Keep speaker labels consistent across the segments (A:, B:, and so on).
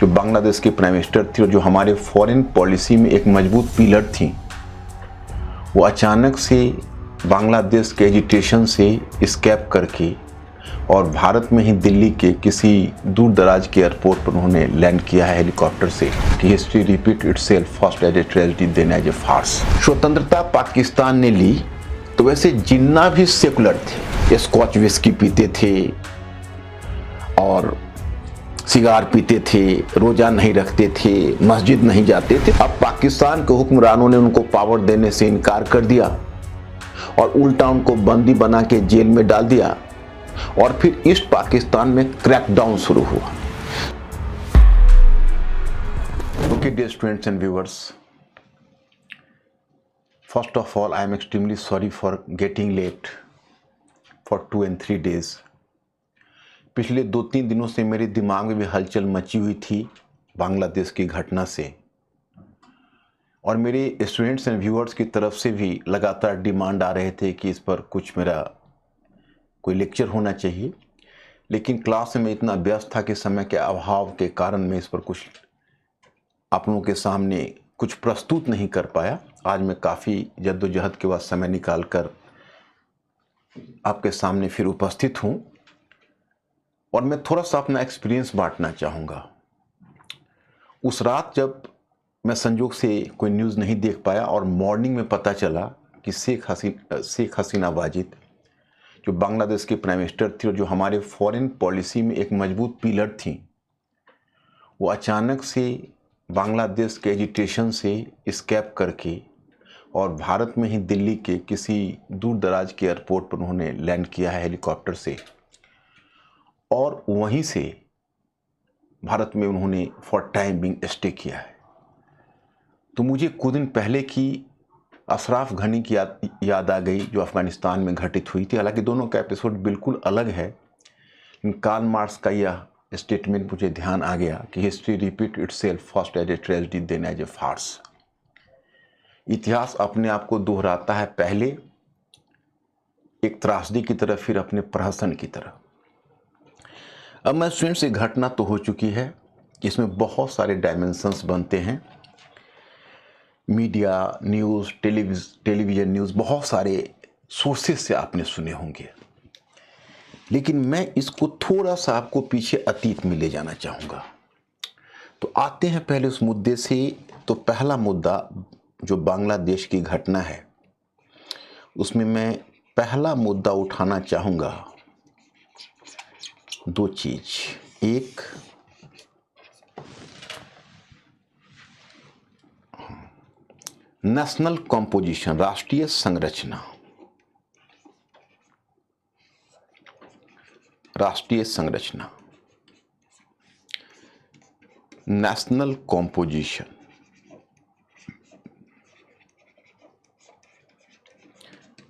A: जो बांग्लादेश की prime minister थी और जो हमारे फॉरेन पॉलिसी में एक मजबूत पिलर थी, वो अचानक से बांग्लादेश के एजिटेशन से एस्केप करके और भारत में ही दिल्ली के किसी दूर दराज के एयरपोर्ट पर उन्होंने लैंड किया है हेलीकॉप्टर से कि history repeat itself first as a tragedy then as a farce. स्वतंत्रता पाकिस्तान ने ली तो वैसे जिन्ना भी सेकुलर थे, स्कॉच विस्की पीते थे और सिगार पीते थे, रोजा नहीं रखते थे, मस्जिद नहीं जाते थे। अब पाकिस्तान के हुक्मरानों ने उनको पावर देने से इनकार कर दिया और उल्टा उनको बंदी बना के जेल में डाल दिया और फिर ईस्ट पाकिस्तान में क्रैकडाउन शुरू हुआ। Okay dear students and viewers, first of all I am extremely sorry for getting late for 2 and 3 days। पिछले 2-3 दिनों से मेरे दिमाग में भी हलचल मची हुई थी बांग्लादेश की घटना से, और मेरे स्टूडेंट्स एंड व्यूअर्स की तरफ से भी लगातार डिमांड आ रहे थे कि इस पर कुछ मेरा कोई लेक्चर होना चाहिए, लेकिन क्लास में इतना व्यस्त था कि समय के अभाव के कारण मैं इस पर कुछ आप लोगों के सामने कुछ प्रस्तुत नहीं कर पाया। आज मैं काफ़ी जद्दोजहद के बाद समय निकाल कर आपके सामने फिर उपस्थित हूँ और मैं थोड़ा सा अपना एक्सपीरियंस बांटना चाहूँगा। उस रात जब मैं संजोग से कोई न्यूज़ नहीं देख पाया और मॉर्निंग में पता चला कि शेख हसीना वाजिद जो बांग्लादेश के प्राइम मिनिस्टर थी और जो हमारे फॉरेन पॉलिसी में एक मजबूत पिलर थी, वो अचानक से बांग्लादेश के एजिटेशन से एस्केप करके और भारत में ही दिल्ली के किसी दूर दराज के एयरपोर्ट पर उन्होंने लैंड किया है हेलीकॉप्टर से, और वहीं से भारत में उन्होंने फॉर टाइम बिंग स्टे किया है। तो मुझे कुछ दिन पहले की अशराफ घनी की याद आ गई जो अफ़गानिस्तान में घटित हुई थी। हालांकि दोनों का एपिसोड बिल्कुल अलग है, लेकिन कार्ल मार्क्स का यह स्टेटमेंट मुझे ध्यान आ गया कि history repeat itself first as a tragedy then as a farce. इतिहास अपने आप को दोहराता है, पहले एक त्रासदी की तरह, फिर अपने प्रहसन की तरह। अब मैं स्टूडेंट्स, ये घटना तो हो चुकी है, इसमें बहुत सारे डायमेंशंस बनते हैं। मीडिया, न्यूज़, टेलीविज़न न्यूज़, बहुत सारे सोर्सेस से आपने सुने होंगे, लेकिन मैं इसको थोड़ा सा आपको पीछे अतीत में ले जाना चाहूँगा। तो आते हैं पहले उस मुद्दे से। तो पहला मुद्दा जो बांग्लादेश की घटना है, उसमें मैं पहला मुद्दा उठाना चाहूँगा 2 चीज़। एक, नेशनल कॉम्पोजिशन, राष्ट्रीय संरचना। राष्ट्रीय संरचना, नेशनल कॉम्पोजिशन।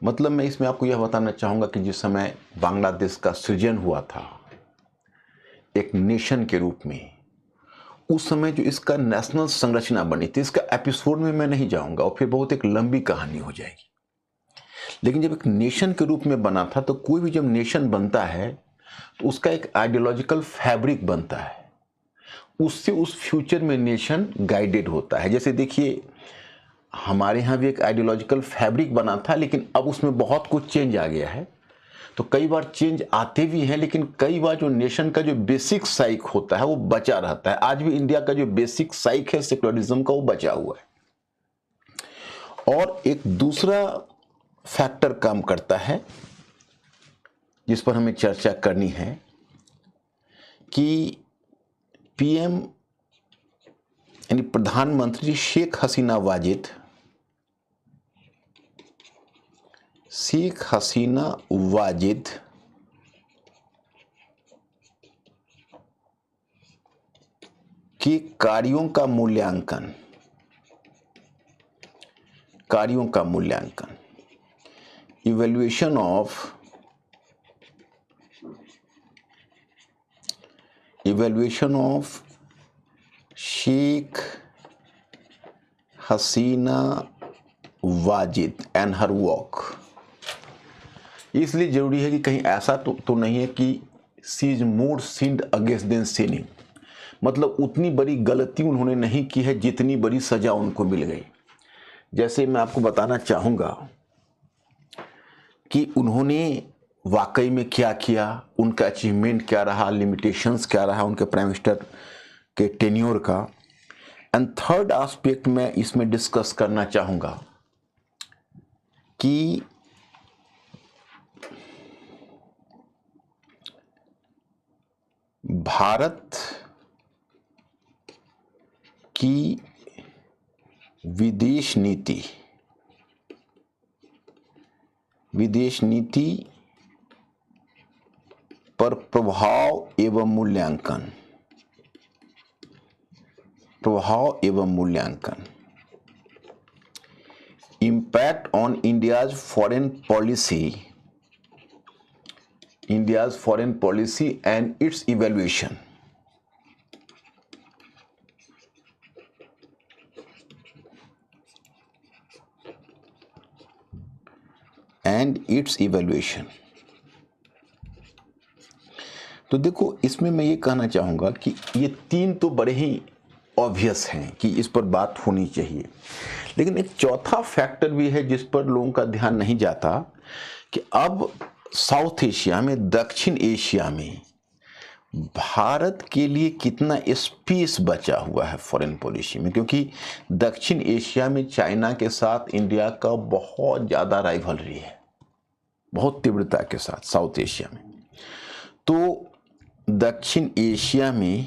A: मतलब मैं इसमें आपको यह बताना चाहूँगा कि जिस समय बांग्लादेश का सृजन हुआ था एक नेशन के रूप में, उस समय जो इसका नेशनल संरचना बनी थी, इसका एपिसोड में मैं नहीं जाऊंगा और फिर बहुत एक लंबी कहानी हो जाएगी। लेकिन जब एक नेशन के रूप में बना था, तो कोई भी जब नेशन बनता है तो उसका एक आइडियोलॉजिकल फैब्रिक बनता है, उससे उस फ्यूचर में नेशन गाइडेड होता है। जैसे देखिए, हमारे यहाँ भी एक आइडियोलॉजिकल फैब्रिक बना था, लेकिन अब उसमें बहुत कुछ चेंज आ गया है। तो कई बार चेंज आते भी हैं, लेकिन कई बार जो नेशन का जो बेसिक साइक होता है वो बचा रहता है। आज भी इंडिया का जो बेसिक साइक है सेक्युलरिज्म का, वो बचा हुआ है। और एक दूसरा फैक्टर काम करता है जिस पर हमें चर्चा करनी है कि पीएम यानी प्रधानमंत्री शेख हसीना वाजिद के कार्यों का मूल्यांकन, evaluation of Sheikh Hasina Wajed and her work. इसलिए जरूरी है कि कहीं ऐसा तो नहीं है कि she is more sinned against than sinning. मतलब उतनी बड़ी गलती उन्होंने नहीं की है जितनी बड़ी सजा उनको मिल गई। जैसे मैं आपको बताना चाहूँगा कि उन्होंने वाकई में क्या किया, उनका अचीवमेंट क्या रहा, लिमिटेशंस क्या रहा उनके प्राइम मिनिस्टर के टेन्योर का। एंड थर्ड एस्पेक्ट मैं इसमें डिस्कस करना चाहूँगा कि भारत की विदेश नीति पर प्रभाव एवं मूल्यांकन impact on India's foreign policy and it's evaluation. तो देखो, इसमें मैं ये कहना चाहूँगा कि ये तीन तो बड़े ही ऑब्वियस हैं कि इस पर बात होनी चाहिए, लेकिन एक चौथा फैक्टर भी है जिस पर लोगों का ध्यान नहीं जाता कि अब साउथ एशिया में, दक्षिण एशिया में भारत के लिए कितना स्पेस बचा हुआ है फॉरेन पॉलिसी में, क्योंकि दक्षिण एशिया में चाइना के साथ इंडिया का बहुत ज़्यादा राइवलरी है, बहुत तीव्रता के साथ साउथ एशिया में। तो दक्षिण एशिया में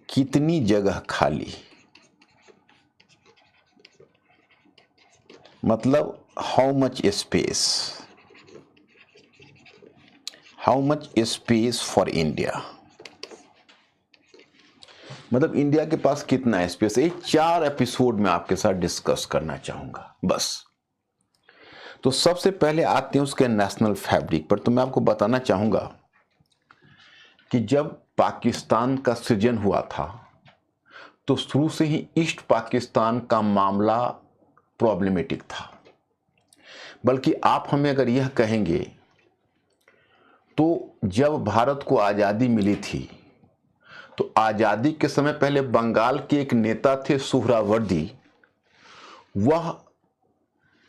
A: कितनी जगह खाली, मतलब how much space for India, मतलब इंडिया के पास कितना स्पेस है। 4 एपिसोड में आपके साथ डिस्कस करना चाहूंगा बस। तो सबसे पहले आते हैं उसके नेशनल फैब्रिक पर। तो मैं आपको बताना चाहूंगा कि जब पाकिस्तान का सृजन हुआ था तो शुरू से ही ईस्ट पाकिस्तान का मामला प्रॉब्लमेटिक था। बल्कि आप हमें अगर यह कहेंगे तो जब भारत को आज़ादी मिली थी तो आज़ादी के समय पहले बंगाल के एक नेता थे सुहरावर्दी, वह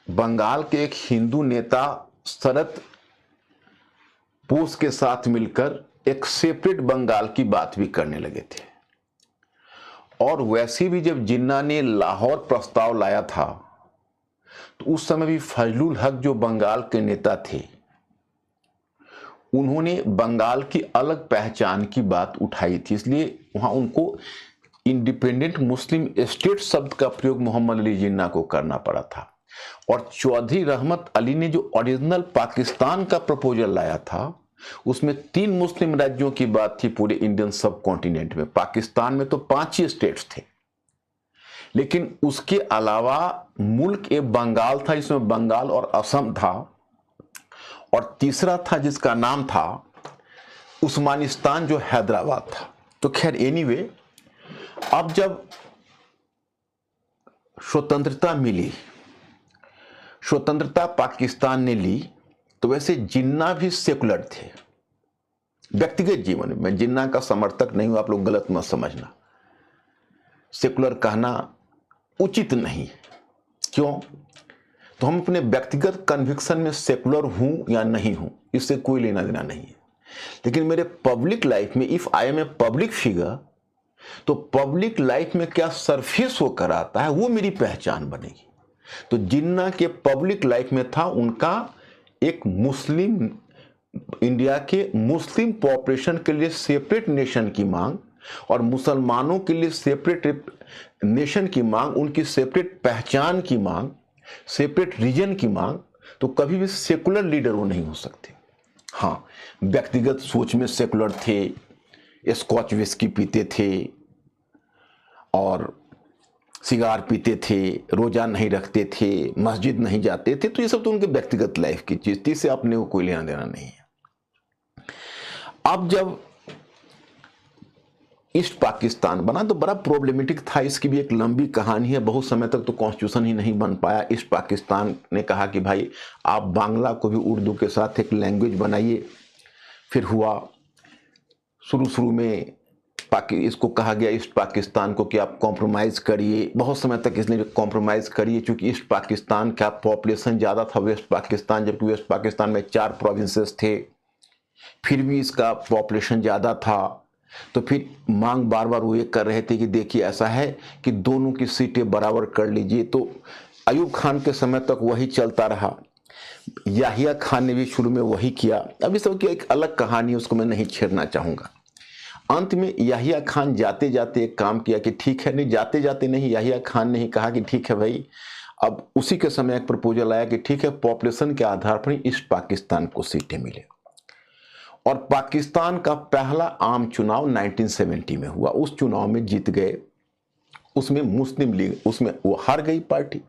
A: बंगाल के एक हिंदू नेता शरद बोस के साथ मिलकर एक सेपरेट बंगाल की बात भी करने लगे थे। और वैसे भी जब जिन्ना ने लाहौर प्रस्ताव लाया था तो उस समय भी फजलुल हक जो बंगाल के नेता थे उन्होंने बंगाल की अलग पहचान की बात उठाई थी, इसलिए वहां उनको इंडिपेंडेंट मुस्लिम स्टेट शब्द का प्रयोग मोहम्मद अली जिन्ना को करना पड़ा था। और चौधरी रहमत अली ने जो ओरिजिनल पाकिस्तान का प्रपोजल लाया था उसमें 3 मुस्लिम राज्यों की बात थी पूरे इंडियन सब कॉन्टिनेंट में। पाकिस्तान में तो 5 ही स्टेट्स थे, लेकिन उसके अलावा मुल्क एक बंगाल था जिसमें बंगाल और असम था, और तीसरा था जिसका नाम था उस्मानिस्तान जो हैदराबाद था। तो खैर एनीवे, अब जब स्वतंत्रता मिली, स्वतंत्रता पाकिस्तान ने ली, तो वैसे जिन्ना भी सेकुलर थे व्यक्तिगत जीवन में। मैं जिन्ना का समर्थक नहीं हूं, आप लोग गलत मत समझना। सेकुलर कहना उचित नहीं। क्यों? तो हम अपने व्यक्तिगत कन्विक्शन में सेकुलर हूं या नहीं हूं इससे कोई लेना देना नहीं है, लेकिन मेरे पब्लिक लाइफ में if I am a public figure, तो पब्लिक लाइफ में क्या सरफेस होकर आता है वो मेरी पहचान बनेगी। तो जिन्ना के पब्लिक लाइफ में था उनका एक मुस्लिम, इंडिया के मुस्लिम पॉपुलेशन के लिए सेपरेट नेशन की मांग और मुसलमानों के लिए सेपरेट नेशन की मांग, उनकी सेपरेट पहचान की मांग, सेपरेट रीजन की मांग। तो कभी भी सेकुलर लीडर वो नहीं हो सकते। हाँ, व्यक्तिगत सोच में सेकुलर थे, स्कॉच विस्की पीते थे और सिगार पीते थे, रोजा नहीं रखते थे, मस्जिद नहीं जाते थे, तो ये सब तो उनके व्यक्तिगत लाइफ की चीज थी, इससे अपने को कोई लेना देना नहीं है। अब जब ईस्ट पाकिस्तान बना तो बड़ा प्रॉब्लमेटिक था, इसकी भी एक लंबी कहानी है। बहुत समय तक तो कॉन्स्टिट्यूशन ही नहीं बन पाया। ईस्ट पाकिस्तान ने कहा कि भाई आप बांग्ला को भी उर्दू के साथ एक लैंग्वेज बनाइए। फिर हुआ, शुरू में इसको कहा गया ईस्ट पाकिस्तान को कि आप कॉम्प्रोमाइज़ करिए। बहुत समय तक इसने कॉम्प्रोमाइज़ करिए, चूँकि ईस्ट पाकिस्तान का पॉपुलेशन ज़्यादा था वेस्ट पाकिस्तान, जबकि वेस्ट पाकिस्तान में 4 प्रोविंसेस थे, फिर भी इसका पॉपुलेशन ज़्यादा था। तो फिर मांग बार बार वो ये कर रहे थे कि देखिए ऐसा है कि दोनों की सीटें बराबर कर लीजिए। तो अयूब खान के समय तक वही चलता रहा। याहिया खान ने भी शुरू में वही किया। अब इस सबकी एक अलग कहानी है, उसको मैं नहीं छेड़ना चाहूँगा। अंत में याहिया खान जाते जाते एक काम किया कि ठीक है, नहीं जाते जाते नहीं, याहिया खान ने ही कहा कि ठीक है भाई, अब उसी के समय एक प्रपोजल आया कि ठीक है, पॉपुलेशन के आधार पर ईस्ट पाकिस्तान को सीटें मिले। और पाकिस्तान का पहला आम चुनाव 1970 में हुआ। उस चुनाव में जीत गए, उसमें मुस्लिम लीग, उसमें वो हार गई पार्टी।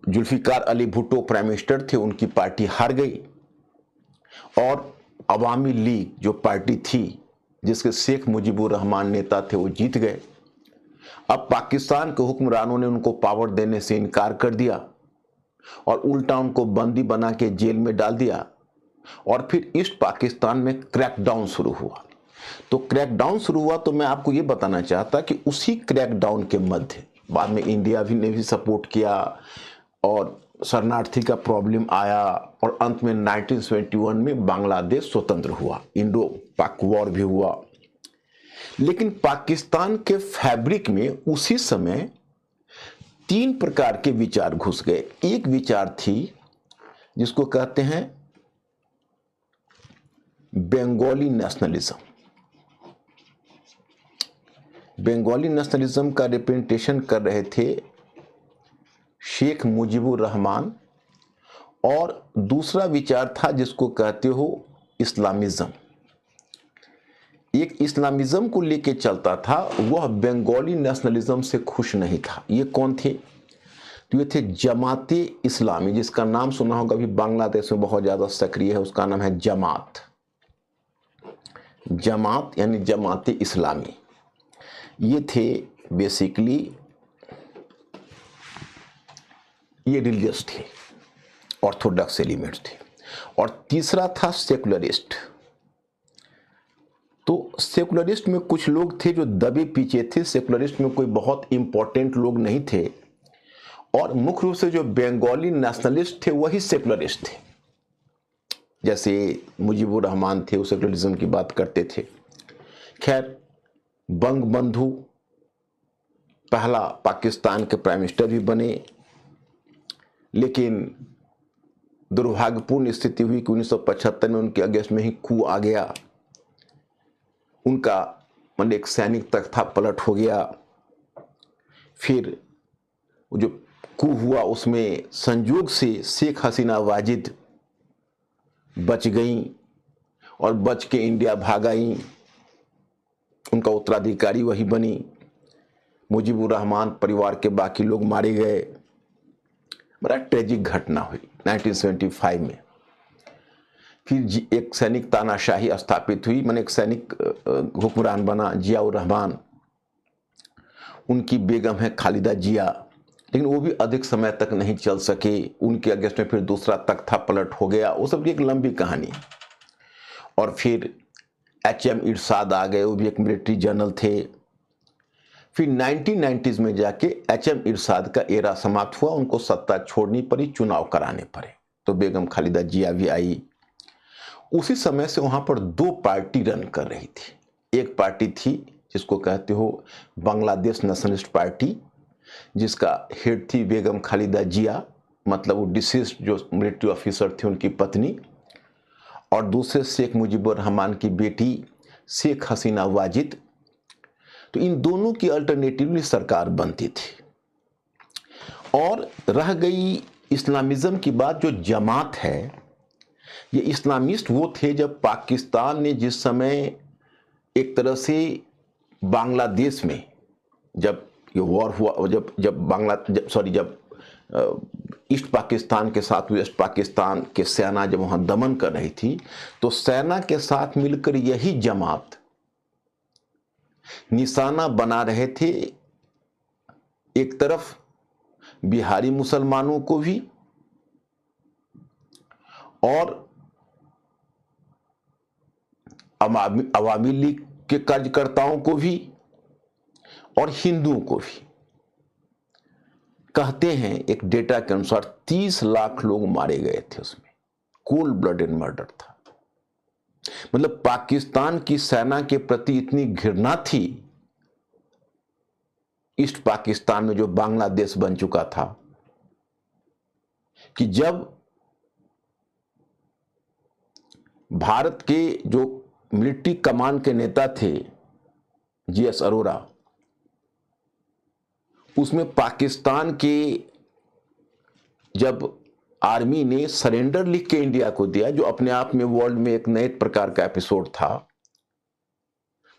A: जुल्फिकार अली भुट्टो प्राइम मिनिस्टर थे, उनकी पार्टी हार गई। और अवामी लीग जो पार्टी थी, जिसके शेख मुजीबुर रहमान नेता थे, वो जीत गए। अब पाकिस्तान के हुक्मरानों ने उनको पावर देने से इनकार कर दिया और उल्टा उनको बंदी बना के जेल में डाल दिया। और फिर ईस्ट पाकिस्तान में क्रैकडाउन शुरू हुआ। तो क्रैकडाउन शुरू हुआ तो मैं आपको ये बताना चाहता कि उसी क्रैकडाउन के मध्य बाद में इंडिया भी ने भी सपोर्ट किया और शरणार्थी का प्रॉब्लम आया और अंत में 1971 में बांग्लादेश स्वतंत्र हुआ, इंडो पाक वॉर भी हुआ। लेकिन पाकिस्तान के फैब्रिक में उसी समय 3 प्रकार के विचार घुस गए। एक विचार थी जिसको कहते हैं बंगाली नेशनलिज्म। बंगाली नेशनलिज्म का रिप्रेजेंटेशन कर रहे थे शेख मुजीबुर रहमान। और दूसरा विचार था जिसको कहते हो इस्लामिज्म। एक इस्लामिज्म को लेके चलता था, वह बंगाली नेशनलिज्म से खुश नहीं था। ये कौन थे? तो ये थे जमाते इस्लामी, जिसका नाम सुना होगा, अभी बांग्लादेश में बहुत ज़्यादा सक्रिय है। उसका नाम है जमात। जमात यानी जमाते इस्लामी। ये थे बेसिकली, ये रिलीजियस थे, ऑर्थोडॉक्स एलिमेंट्स थे। और तीसरा था सेकुलरिस्ट। तो सेकुलरिस्ट में कुछ लोग थे जो दबे पीछे थे। सेकुलरिस्ट में कोई बहुत इंपॉर्टेंट लोग नहीं थे। और मुख्य रूप से जो बंगाली नेशनलिस्ट थे वही सेकुलरिस्ट थे। जैसे मुजीबुर रहमान थे, वो सेकुलरिज्म की बात करते थे। खैर, बंगबंधु पहला पाकिस्तान के प्राइम मिनिस्टर भी बने, लेकिन दुर्भाग्यपूर्ण स्थिति हुई कि 1975 में उनके अगेंस्ट में ही कू आ गया। उनका मतलब एक सैनिक तख्ता पलट हो गया। फिर जो कू हुआ उसमें संयोग से शेख हसीना वाजिद बच गईं और बच के इंडिया भाग आईं। उनका उत्तराधिकारी वही बनी। मुजीबुर रहमान परिवार के बाकी लोग मारे गए। बड़ा ट्रेजिक घटना हुई 1975 में। फिर एक सैनिक तानाशाही स्थापित हुई, मैंने एक सैनिक हुक्मरान बना जियाउर रहमान। उनकी बेगम है खालिदा जिया, लेकिन वो भी अधिक समय तक नहीं चल सके। उनके अगेंस्ट में फिर दूसरा तख्ता पलट हो गया। वो सब की एक लंबी कहानी। और फिर HM इरशाद आ गए, वो भी एक मिलिट्री जनरल थे। फिर 1990s में जाके HM इरशाद का एरा समाप्त हुआ, उनको सत्ता छोड़नी पड़ी, चुनाव कराने पड़े। तो बेगम खालिदा जिया भी आई। उसी समय से वहां पर 2 पार्टी रन कर रही थी। एक पार्टी थी जिसको कहते हो बांग्लादेश नेशनलिस्ट पार्टी, जिसका हेड थी बेगम खालिदा जिया, मतलब वो डिसीज्ड जो मिलिट्री ऑफिसर थे उनकी पत्नी। और दूसरे शेख मुजीबुर रहमान की बेटी शेख हसीना वाजिद। तो इन दोनों की अल्टरनेटिवली सरकार बनती थी। और रह गई इस्लामिज्म की बात। जो जमात है, ये इस्लामिस्ट वो थे जब पाकिस्तान ने जिस समय एक तरह से बांग्लादेश में जब ये वॉर हुआ, जब ईस्ट पाकिस्तान के साथ वेस्ट पाकिस्तान के सेना जब वहां दमन कर रही थी, तो सेना के साथ मिलकर यही जमात निशाना बना रहे थे एक तरफ बिहारी मुसलमानों को भी और अवामी लीग के कार्यकर्ताओं को भी और हिंदुओं को भी। कहते हैं एक डेटा के अनुसार 30 लाख लोग मारे गए थे उसमें, कोल्ड ब्लडेड मर्डर था। मतलब पाकिस्तान की सेना के प्रति इतनी घृणा थी ईस्ट पाकिस्तान में, जो बांग्लादेश बन चुका था, कि जब भारत के जो मिलिट्री कमान के नेता थे जीएस अरोरा, उसमें पाकिस्तान के जब आर्मी ने सरेंडर लिख के इंडिया को दिया, जो अपने आप में वर्ल्ड में एक नए प्रकार का एपिसोड था,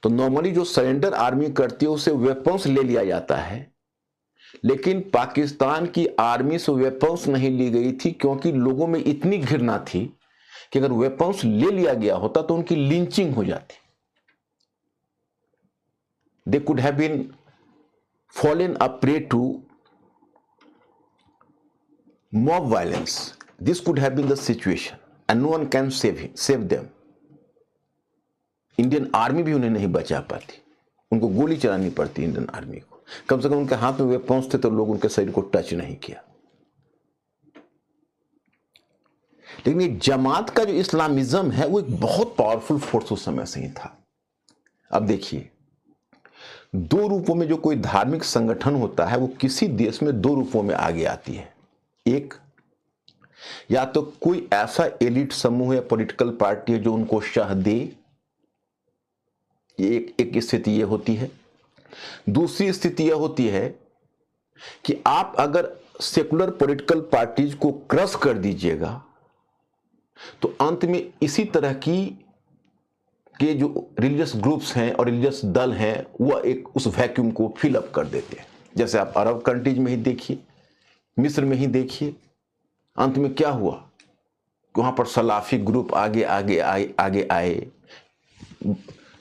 A: तो नॉर्मली जो सरेंडर आर्मी करती है उसे वेपन्स ले लिया जाता है, लेकिन पाकिस्तान की आर्मी से वेपन्स नहीं ली गई थी, क्योंकि लोगों में इतनी घृणा थी कि अगर वेपन्स ले लिया गया होता तो उनकी लिंचिंग हो जाती। They could have been fallen a prey to mob violence. This could have been the situation and no one can save them. Indian army भी उन्हें नहीं बचा पाती, उनको गोली चलानी पड़ती इंडियन आर्मी को। कम से कम उनके हाथ में वेपन्स थे तो लोग उनके शरीर को टच नहीं किया। लेकिन ये जमात का जो इस्लामिज्म है वो एक बहुत पावरफुल फोर्स उस समय से ही था। अब देखिए, दो रूपों में जो कोई धार्मिक संगठन होता है वो किसी देश में दो रूपों में आगे आती है। एक, या तो कोई ऐसा एलिट समूह या पॉलिटिकल पार्टी है जो उनको शाह दे, एक स्थिति ये होती है। दूसरी स्थिति यह होती है कि आप अगर सेकुलर पॉलिटिकल पार्टीज को क्रश कर दीजिएगा तो अंत में इसी तरह की के जो रिलीजियस ग्रुप्स हैं और रिलीजियस दल हैं वह एक उस वैक्यूम को फिल अप कर देते हैं। जैसे आप अरब कंट्रीज में ही देखिए, मिस्र में ही देखिए, अंत में क्या हुआ कि वहां पर सलाफी ग्रुप आगे आए,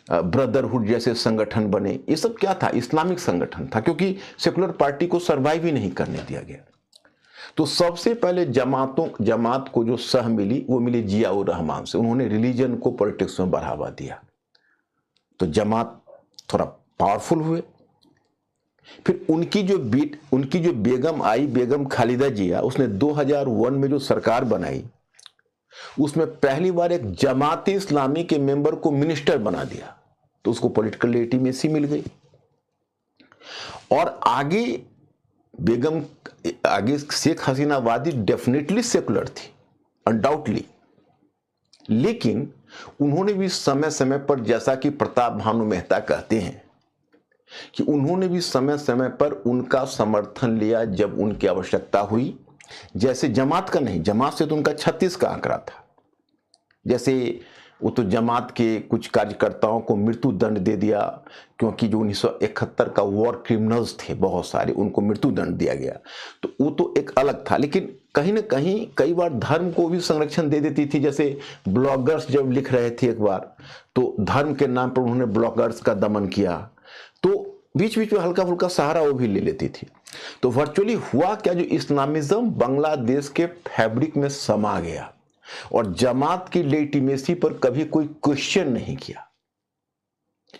A: ब्रदरहुड जैसे संगठन बने। ये सब क्या था? इस्लामिक संगठन था, क्योंकि सेकुलर पार्टी को सर्वाइव ही नहीं करने दिया गया। तो सबसे पहले जमात को जो सह मिली वो मिली जियाउर रहमान से। उन्होंने रिलीजन को पॉलिटिक्स में बढ़ावा दिया, तो जमात थोड़ा पावरफुल हुए। फिर उनकी जो बेगम आई, बेगम खालिदा जिया, उसने 2001 में जो सरकार बनाई उसमें पहली बार एक जमात इस्लामी के मेंबर को मिनिस्टर बना दिया, तो उसको पॉलिटिकल लेजिटिमेसी मिल गई। और आगे शेख हसीना वादी डेफिनेटली सेकुलर थी, अनडाउटली, लेकिन उन्होंने भी समय समय पर, जैसा कि प्रताप भानु मेहता कहते हैं कि उन्होंने भी समय समय पर उनका समर्थन लिया जब उनकी आवश्यकता हुई। जैसे जमात का नहीं, जमात से तो उनका 36 का आंकड़ा था। जैसे वो तो जमात के कुछ कार्यकर्ताओं को मृत्यु दंड दे दिया, क्योंकि जो 1971 का वॉर क्रिमिनल्स थे बहुत सारे, उनको मृत्यु दंड दिया गया, तो वो तो एक अलग था। लेकिन कहीं ना कहीं कई बार धर्म को भी संरक्षण दे देती थी। जैसे ब्लॉगर्स जब लिख रहे थे एक बार, तो धर्म के नाम पर उन्होंने ब्लॉगर्स का दमन किया, तो बीच बीच में हल्का फुल्का सहारा वो भी ले लेती थी। तो वर्चुअली हुआ क्या, जो इस्लामिज्म बांग्लादेश के फैब्रिक में समा गया और जमात की लेजिटिमेसी पर कभी कोई क्वेश्चन नहीं किया।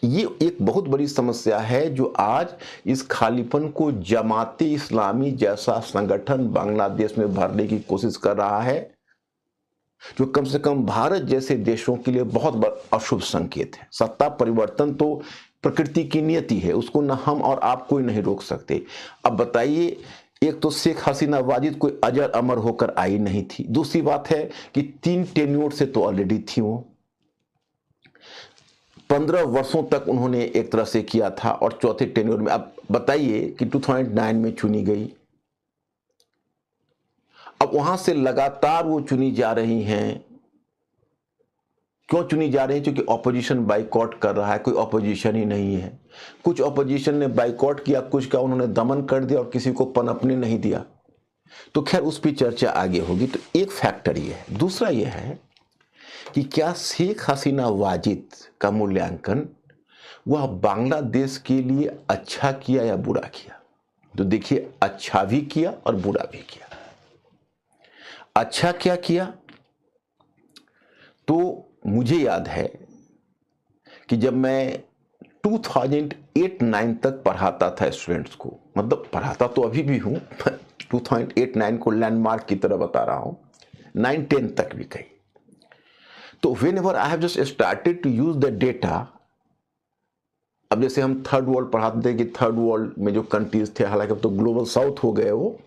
A: ये एक बहुत बड़ी समस्या है जो आज इस खालीपन को जमाते इस्लामी जैसा संगठन बांग्लादेश में भरने की कोशिश कर रहा है, जो कम से कम भारत जैसे देशों के लिए बहुत बड़ा अशुभ संकेत है। सत्ता परिवर्तन तो प्रकृति की नियति है, उसको न हम और आप कोई नहीं रोक सकते। अब बताइए, एक तो शेख हसीना वाजिद कोई अजर अमर होकर आई नहीं थी, दूसरी बात है कि 3 टेन्योर से तो ऑलरेडी थी वो, 15 वर्षों तक उन्होंने एक तरह से किया था, और चौथे टेन्योर में अब बताइए कि 2009 में चुनी गई। अब वहां से लगातार वो चुनी जा रही हैं। क्यों चुनी जा रही है? क्योंकि ऑपोजिशन बाइकॉट कर रहा है, कोई ऑपोजिशन ही नहीं है। कुछ ऑपोजिशन ने बाइकॉट किया, कुछ का उन्होंने दमन कर दिया और किसी को पनपने नहीं दिया। तो खैर उस पर चर्चा आगे होगी। तो एक फैक्टर ये है। दूसरा ये है कि क्या शेख हसीना वाजिद का मूल्यांकन वह बांग्लादेश के लिए अच्छा किया या बुरा किया? तो देखिए, अच्छा भी किया और बुरा भी किया। अच्छा क्या किया? तो मुझे याद है कि जब मैं 2008-9 तक पढ़ाता था स्टूडेंट्स को, मतलब पढ़ाता तो अभी भी हूँ 2008-9 को लैंडमार्क की तरह बता रहा हूँ, 9-10 तक भी कही। तो whenever I have just started to use the data, अब जैसे हम थर्ड वर्ल्ड पढ़ाते थे कि थर्ड वर्ल्ड में जो कंट्रीज थे, हालांकि अब तो ग्लोबल साउथ हो गए वो,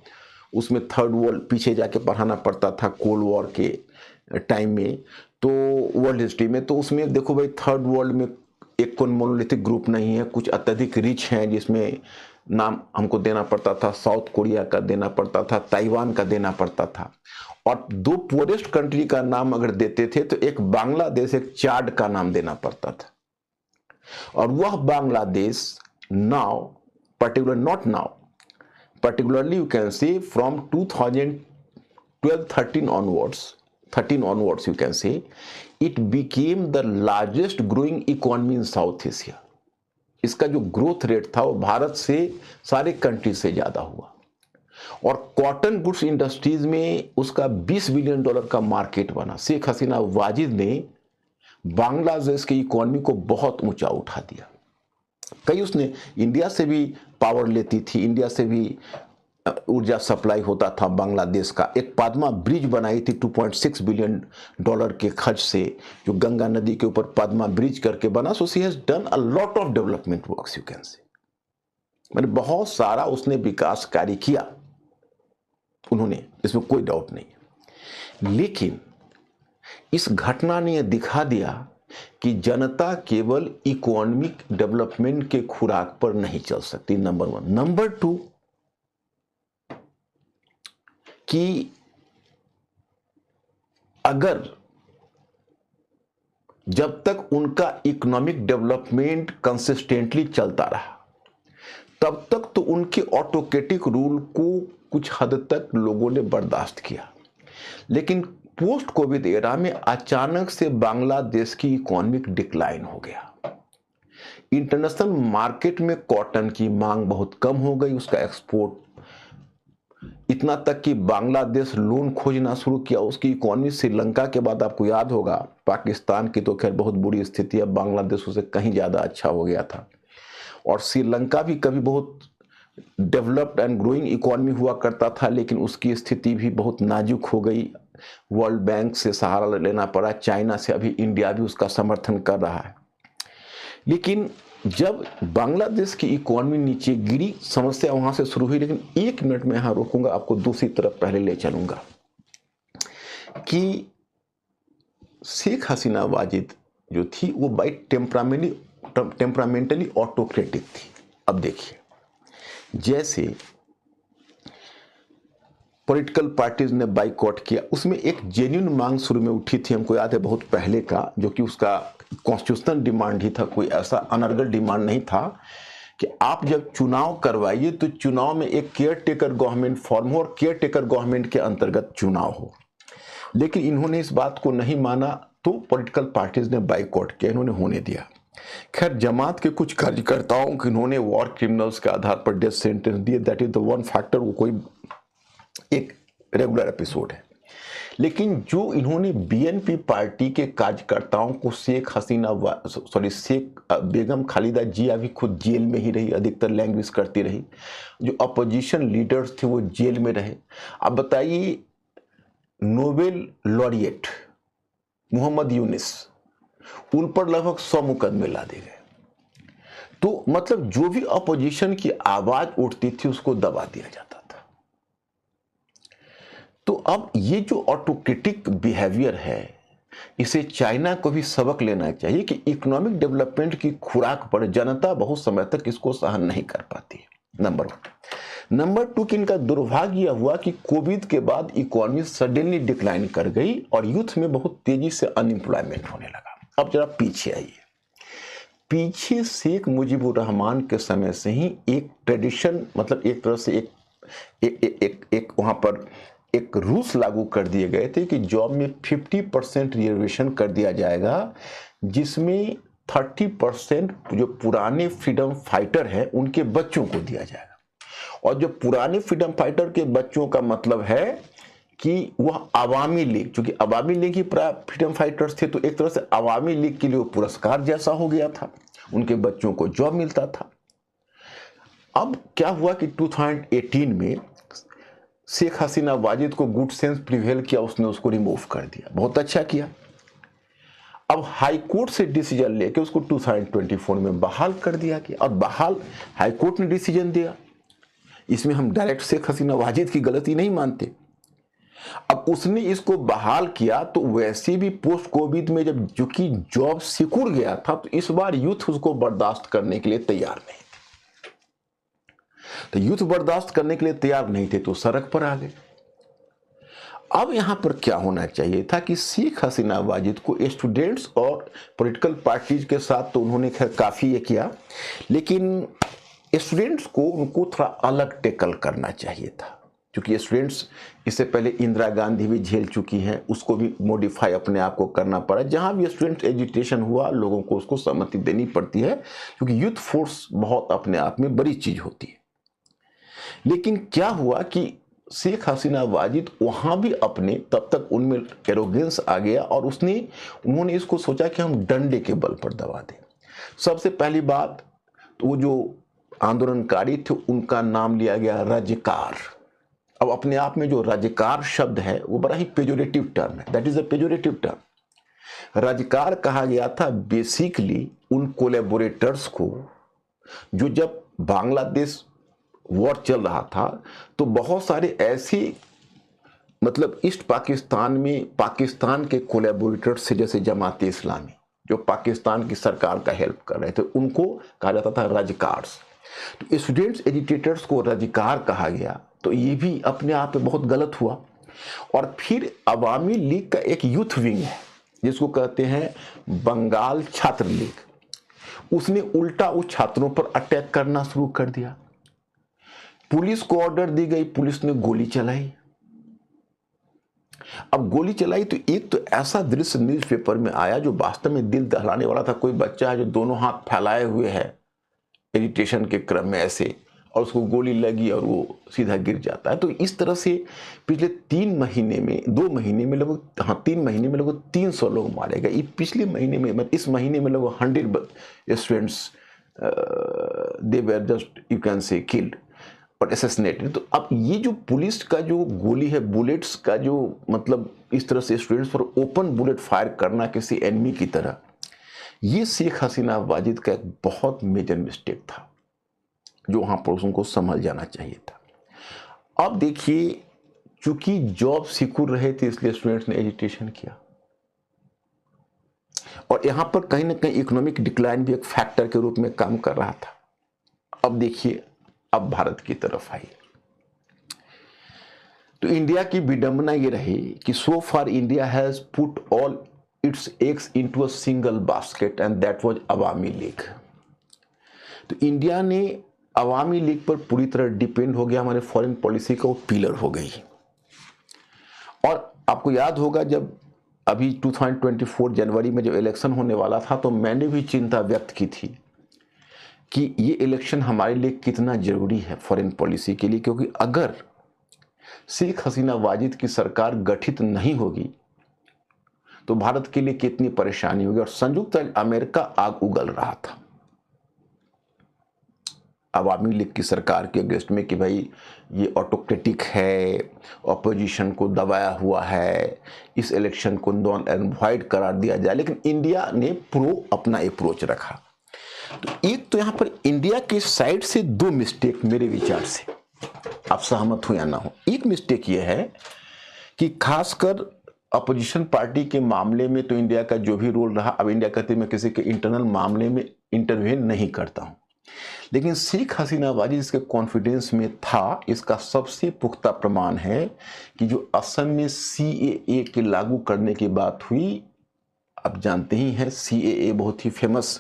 A: उसमें थर्ड वर्ल्ड पीछे जाके पढ़ाना पड़ता था कोल्ड वॉर के टाइम में, तो वर्ल्ड हिस्ट्री में, तो उसमें देखो भाई थर्ड वर्ल्ड में एक कोई मोनोलिथिक ग्रुप नहीं है, कुछ अत्यधिक रिच हैं जिसमें नाम हमको देना पड़ता था, साउथ कोरिया का देना पड़ता था, ताइवान का देना पड़ता था, और दो पुअरेस्ट कंट्री का नाम अगर देते थे तो एक बांग्लादेश, एक चाड का नाम देना पड़ता था। और वह Bangladesh now particular not now particularly you can say from 2012-13 onwards you can say it became the largest growing economy in South Asia. इसका जो ग्रोथ रेट था वो भारत से सारे कंट्री से ज्यादा हुआ, और कॉटन गुड्स इंडस्ट्रीज में उसका $20 बिलियन का मार्केट बना। शेख हसीना वाजिद ने बांग्लादेश की इकोनॉमी को बहुत ऊंचा उठा दिया। कई उसने इंडिया से भी पावर लेती थी, इंडिया से भी ऊर्जा सप्लाई होता था बांग्लादेश का। एक पद्मा ब्रिज बनाई थी $2.6 बिलियन के खर्च से, जो गंगा नदी के ऊपर पद्मा ब्रिज करके बना। So she has done a lot of development works you can say, मैंने बहुत सारा उसने विकास कार्य किया उन्होंने, इसमें कोई डाउट नहीं। लेकिन इस घटना ने यह दिखा दिया कि जनता केवल इकोनॉमिक डेवलपमेंट के खुराक पर नहीं चल सकती, नंबर 1। नंबर 2 कि अगर जब तक उनका इकोनॉमिक डेवलपमेंट कंसिस्टेंटली चलता रहा तब तक तो उनके ऑटोक्रेटिक रूल को कुछ हद तक लोगों ने बर्दाश्त किया। लेकिन पोस्ट कोविड एरा में अचानक से बांग्लादेश की इकोनॉमिक डिक्लाइन हो गया। इंटरनेशनल मार्केट में कॉटन की मांग बहुत कम हो गई, उसका एक्सपोर्ट इतना तक कि बांग्लादेश लोन खोजना शुरू किया। उसकी इकोनॉमी श्रीलंका के बाद, आपको याद होगा, पाकिस्तान की तो खैर बहुत बुरी स्थिति है, बांग्लादेश उसे कहीं ज्यादा अच्छा हो गया था। और श्रीलंका भी कभी बहुत डेवलप्ड एंड ग्रोइंग इकोनॉमी हुआ करता था, लेकिन उसकी स्थिति भी बहुत नाजुक हो गई। वर्ल्ड बैंक से सहारा लेना पड़ा, चाइना से, अभी इंडिया भी उसका समर्थन कर रहा है। लेकिन जब बांग्लादेश की इकोनॉमी नीचे गिरी, समस्या वहां से शुरू हुई। लेकिन 1 मिनट में यहां रोकूंगा, आपको दूसरी तरफ पहले ले चलूंगा कि शेख हसीना वाजिद जो थी वो बाई टेम्परामेंटली ऑटोक्रेटिक थी। अब देखिए, जैसे पॉलिटिकल पार्टीज ने बाइकॉट किया, उसमें एक जेन्युइन मांग शुरू में उठी थी, हमको याद है बहुत पहले का, जो कि उसका कॉन्स्टिट्यूशनल डिमांड ही था, कोई ऐसा अनर्गल डिमांड नहीं था, कि आप जब चुनाव करवाइए तो चुनाव में एक केयर टेकर गवर्नमेंट फॉर्म हो और केयर टेकर गवर्नमेंट के अंतर्गत चुनाव हो। लेकिन इन्होंने इस बात को नहीं माना, तो पॉलिटिकल पार्टीज ने बाइकॉट किया, इन्होंने होने दिया। खैर, जमात के कुछ कार्यकर्ताओं को इन्होंने वॉर क्रिमिनल्स के आधार पर डेथ सेंटेंस दिए, that is the one factor, वो कोई एक रेगुलर एपिसोड है। लेकिन जो इन्होंने बीएनपी पार्टी के कार्यकर्ताओं को, शेख बेगम खालिदा जिया भी खुद जेल में ही रही, अधिकतर लैंग्वेज करती रही, जो अपोजिशन लीडर्स थे वो जेल में रहे। अब बताइए, नोबेल लॉरिएट मोहम्मद यूनिस, उन पर लगभग 100 मुकदमे ला दिए गए। तो मतलब जो भी अपोजिशन की आवाज उठती थी उसको दबा दिया जाता था। तो अब ये जो ऑटोक्रेटिक बिहेवियर है, इसे चाइना को भी सबक लेना चाहिए कि इकोनॉमिक डेवलपमेंट की खुराक पर जनता बहुत समय तक इसको सहन नहीं कर पाती है, नंबर 1। नंबर 2 कि इनका दुर्भाग्य यह हुआ कि कोविड के बाद इकोनॉमी सडनली डिक्लाइन कर गई और यूथ में बहुत तेजी से अनएम्प्लॉयमेंट होने लगा। अब जरा पीछे आइए, पीछे शेख मुजीबुर रहमान के समय से ही एक ट्रेडिशन, मतलब एक तरह से एक वहां पर एक रूल्स लागू कर दिए गए थे कि जॉब में 50% रिजर्वेशन कर दिया जाएगा, जिसमें 30% जो पुराने फ्रीडम फाइटर हैं उनके बच्चों को दिया जाएगा। और जो पुराने फ्रीडम फाइटर के बच्चों का मतलब है कि वह अवामी लीग, चूंकि अवामी लीग ही फ्रीडम फाइटर्स थे, तो एक तरह से अवामी लीग के लिए वो पुरस्कार जैसा हो गया था, उनके बच्चों को जॉब मिलता था। अब क्या हुआ कि 2018 में शेख हसीना वाजिद को गुड सेंस प्रिवेल किया, उसने उसको रिमूव कर दिया, बहुत अच्छा किया। अब हाई कोर्ट से डिसीजन लेके उसको 2024 में बहाल कर दिया गया, और बहाल हाई कोर्ट ने डिसीजन दिया। इसमें हम डायरेक्ट शेख हसीना वाजिद की गलती नहीं मानते। अब उसने इसको बहाल किया, तो वैसे भी पोस्ट कोविड में जब चूंकि जॉब सिकुड़ गया था, तो इस बार यूथ उसको बर्दाश्त करने के लिए तैयार नहीं थे। तो यूथ बर्दाश्त करने के लिए तैयार नहीं थे, तो सड़क पर आ गए। अब यहां पर क्या होना चाहिए था कि शेख हसीना वाजिद को स्टूडेंट्स और पॉलिटिकल पार्टीज के साथ तो उन्होंने खैर काफी ये किया, लेकिन स्टूडेंट्स को उनको थोड़ा अलग टेकल करना चाहिए था, क्योंकि स्टूडेंट्स इससे पहले इंदिरा गांधी भी झेल चुकी हैं, उसको भी मॉडिफाई अपने आप को करना पड़ा। जहां भी स्टूडेंट एजुटेशन हुआ, लोगों को उसको सहमति देनी पड़ती है, क्योंकि यूथ फोर्स बहुत अपने आप में बड़ी चीज होती है। लेकिन क्या हुआ कि शेख हसीना वाजिद वहां भी अपने, तब तक उनमें एरोगेंस आ गया, और उन्होंने इसको सोचा कि हम डंडे के बल पर दबा दें। सबसे पहली बात, तो वो जो आंदोलनकारी थे उनका नाम लिया गया रजकार। अब अपने आप में जो रजकार शब्द है वो बड़ा ही पेजोरेटिव टर्म है, that is a pejorative term. Razakar कहा गया था बेसिकली उन कोलैबोरेटर्स को जो, जब बांग्लादेश वॉर चल रहा था, तो बहुत सारे ऐसे, मतलब ईस्ट पाकिस्तान में पाकिस्तान के कोलैबोरेटर्स से, जैसे जमात इस्लामी जो पाकिस्तान की सरकार का हेल्प कर रहे थे, उनको कहा जाता था रजकार्स। तो स्टूडेंट्स एजिटेटर्स को रजकार कहा गया, तो ये भी अपने आप में बहुत गलत हुआ। और फिर अवामी लीग का एक यूथ विंग है जिसको कहते हैं बंगाल छात्र लीग, उसने उल्टा उस छात्रों पर अटैक करना शुरू कर दिया। पुलिस को ऑर्डर दी गई, पुलिस ने गोली चलाई। अब गोली चलाई तो एक तो ऐसा दृश्य न्यूज़पेपर में आया जो वास्तव में दिल दहलाने वाला था। कोई बच्चा है जो दोनों हाथ फैलाए हुए है एजिटेशन के क्रम में ऐसे, और उसको गोली लगी और वो सीधा गिर जाता है। तो इस तरह से पिछले 3 महीने में, 2 महीने में लगभग, हाँ 3 महीने में लगभग 300 लोग मारे गए। पिछले महीने में, मतलब इस महीने में लगभग 100 students they were just you can say killed और असैसिनेटेड। तो अब ये जो पुलिस का जो गोली है, बुलेट्स का जो, मतलब इस तरह से स्टूडेंट्स पर ओपन बुलेट फायर करना किसी एनिमी की तरह, ये शेख हसीना वाजिद का एक बहुत मेजर मिस्टेक था जो वहां पर उनको समझ जाना चाहिए था। अब देखिए, चूंकि जॉब सिक्योर रहे थे इसलिए स्टूडेंट्स ने एजुटेशन किया, और यहां पर कहीं ना कहीं इकोनॉमिक डिक्लाइन भी एक फैक्टर के रूप में काम कर रहा था। अब देखिए, अब भारत की तरफ आई तो इंडिया की विडंबना ये रही कि so far India has put all its eggs into a single basket and that was Awami League. तो इंडिया ने अवामी लीग पर पूरी तरह डिपेंड हो गया, हमारे फॉरेन पॉलिसी का वो पिलर हो गई। और आपको याद होगा जब अभी 2024 जनवरी में जब इलेक्शन होने वाला था, तो मैंने भी चिंता व्यक्त की थी कि ये इलेक्शन हमारे लिए कितना जरूरी है फॉरेन पॉलिसी के लिए, क्योंकि अगर शेख हसीना वाजिद की सरकार गठित नहीं होगी तो भारत के लिए कितनी परेशानी होगी। और संयुक्त अमेरिका आग उगल रहा था अवामी लीग की सरकार के अगेंस्ट में कि भाई ये ऑटोक्रेटिक है, ऑपोजिशन को दबाया हुआ है, इस इलेक्शन को नॉन एंड वॉइड करार दिया जाए। लेकिन इंडिया ने अपना अप्रोच रखा। तो एक तो यहां पर इंडिया के साइड से 2 मिस्टेक मेरे विचार से, आप सहमत हो या ना हो। एक मिस्टेक ये है कि खासकर अपोजिशन पार्टी के मामले में तो इंडिया का जो भी रोल रहा, अब इंडिया कहते मैं किसी के इंटरनल मामले में इंटरवेन नहीं करता हूं, लेकिन शेख हसीना वाजिद इसके कॉन्फिडेंस में था। इसका सबसे पुख्ता प्रमाण है कि जो असम में CAA के लागू करने की बात हुई, आप जानते ही हैं CAA बहुत ही फेमस,